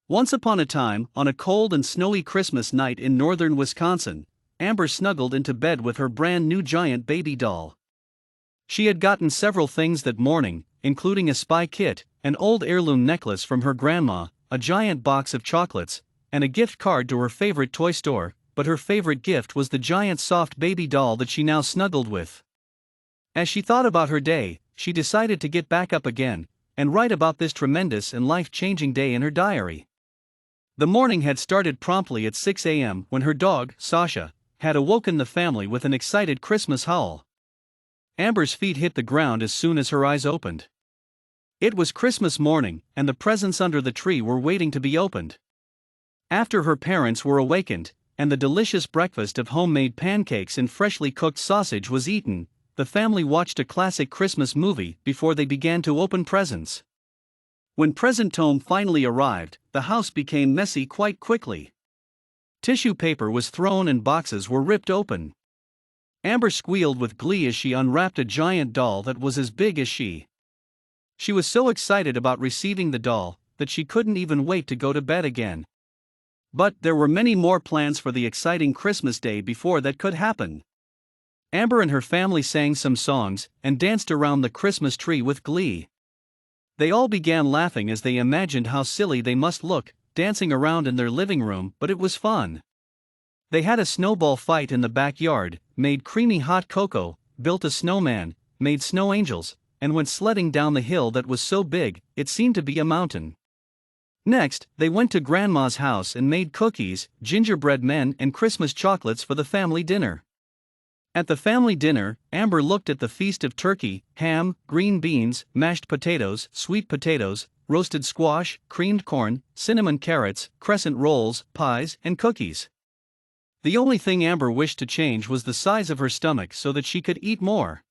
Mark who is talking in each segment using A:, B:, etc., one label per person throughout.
A: Once upon a time, on a cold and snowy Christmas night in northern Wisconsin, Amber snuggled into bed with her brand new giant baby doll. She had gotten several things that morning, including a spy kit, an old heirloom necklace from her grandma, a giant box of chocolates, and a gift card to her favorite toy store, but her favorite gift was the giant soft baby doll that she now snuggled with. As she thought about her day, she decided to get back up again and write about this tremendous and life-changing day in her diary. The morning had started promptly at 6 a.m. when her dog, Sasha, had awoken the family with an excited Christmas howl. Amber's feet hit the ground as soon as her eyes opened. It was Christmas morning, and the presents under the tree were waiting to be opened. After her parents were awakened, and the delicious breakfast of homemade pancakes and freshly cooked sausage was eaten, the family watched a classic Christmas movie before they began to open presents. When present time finally arrived, the house became messy quite quickly. Tissue paper was thrown and boxes were ripped open. Amber squealed with glee as she unwrapped a giant doll that was as big as she. She was so excited about receiving the doll that she couldn't even wait to go to bed again. But there were many more plans for the exciting Christmas day before that could happen. Amber and her family sang some songs and danced around the Christmas tree with glee. They all began laughing as they imagined how silly they must look, dancing around in their living room, but it was fun. They had a snowball fight in the backyard, made creamy hot cocoa, built a snowman, made snow angels, and went sledding down the hill that was so big, it seemed to be a mountain. Next, they went to Grandma's house and made cookies, gingerbread men, and Christmas chocolates for the family dinner. At the family dinner, Amber looked at the feast of turkey, ham, green beans, mashed potatoes, sweet potatoes, roasted squash, creamed corn, cinnamon carrots, crescent rolls, pies, and cookies. The only thing Amber wished to change was the size of her stomach so that she could eat more.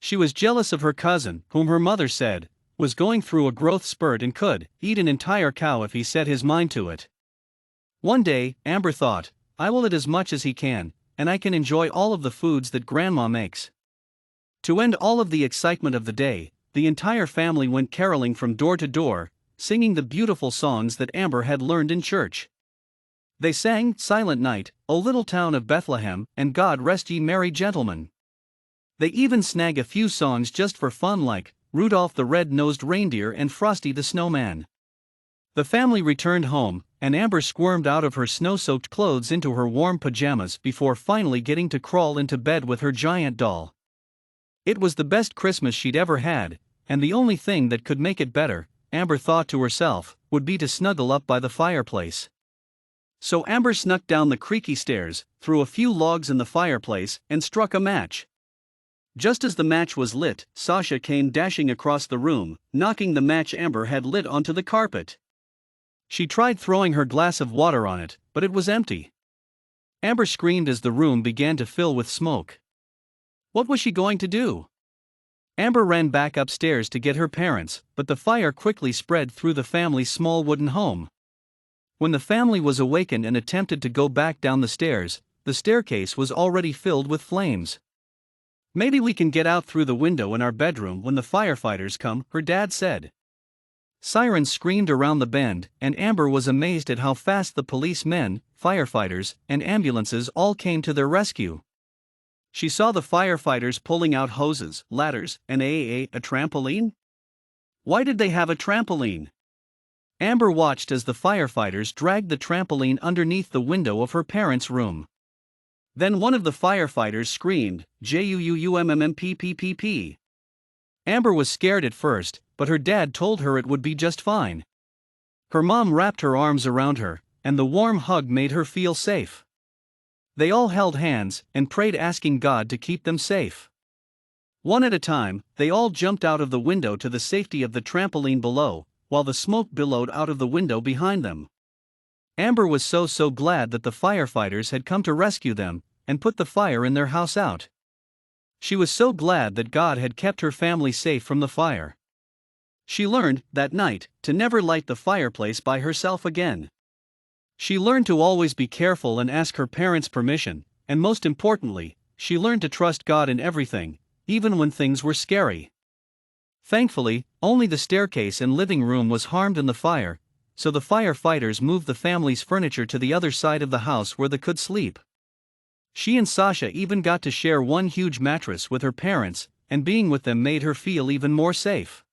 A: She was jealous of her cousin, whom her mother said was going through a growth spurt and could eat an entire cow if he set his mind to it. One day, Amber thought, I will eat as much as he can, and I can enjoy all of the foods that Grandma makes. To end all of the excitement of the day, the entire family went caroling from door to door, singing the beautiful songs that Amber had learned in church. They sang Silent Night, O Little Town of Bethlehem, and God Rest Ye Merry Gentlemen. They even snag a few songs just for fun like Rudolph the Red-Nosed Reindeer and Frosty the Snowman. The family returned home, and Amber squirmed out of her snow-soaked clothes into her warm pajamas before finally getting to crawl into bed with her giant doll. It was the best Christmas she'd ever had, and the only thing that could make it better, Amber thought to herself, would be to snuggle up by the fireplace. So Amber snuck down the creaky stairs, threw a few logs in the fireplace, and struck a match. Just as the match was lit, Sasha came dashing across the room, knocking the match Amber had lit onto the carpet. She tried throwing her glass of water on it, but it was empty. Amber screamed as the room began to fill with smoke. What was she going to do? Amber ran back upstairs to get her parents, but the fire quickly spread through the family's small wooden home. When the family was awakened and attempted to go back down the stairs, the staircase was already filled with flames. Maybe we can get out through the window in our bedroom when the firefighters come, her dad said. Sirens screamed around the bend, and Amber was amazed at how fast the policemen, firefighters, and ambulances all came to their rescue. She saw the firefighters pulling out hoses, ladders, and a trampoline? Why did they have a trampoline? Amber watched as the firefighters dragged the trampoline underneath the window of her parents' room. Then one of the firefighters screamed, "Juummpppp." Amber was scared at first, but her dad told her it would be just fine. Her mom wrapped her arms around her, and the warm hug made her feel safe. They all held hands and prayed, asking God to keep them safe. One at a time, they all jumped out of the window to the safety of the trampoline below, while the smoke billowed out of the window behind them. Amber was so glad that the firefighters had come to rescue them and put the fire in their house out. She was so glad that God had kept her family safe from the fire. She learned, that night, to never light the fireplace by herself again. She learned to always be careful and ask her parents' permission, and most importantly, she learned to trust God in everything, even when things were scary. Thankfully, only the staircase and living room was harmed in the fire, so the firefighters moved the family's furniture to the other side of the house where they could sleep. She and Sasha even got to share one huge mattress with her parents, and being with them made her feel even more safe.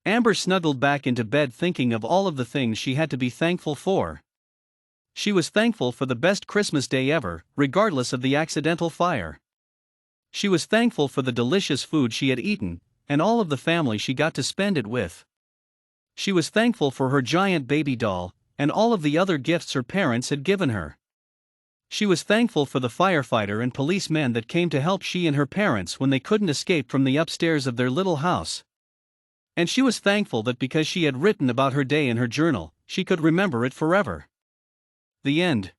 A: Amber snuggled back into bed thinking of all of the things she had to be thankful for. She was thankful for the best Christmas day ever, regardless of the accidental fire. She was thankful for the delicious food she had eaten, and all of the family she got to spend it with. She was thankful for her giant baby doll, and all of the other gifts her parents had given her. She was thankful for the firefighter and policeman that came to help she and her parents when they couldn't escape from the upstairs of their little house. And she was thankful that because she had written about her day in her journal, she could remember it forever. The end.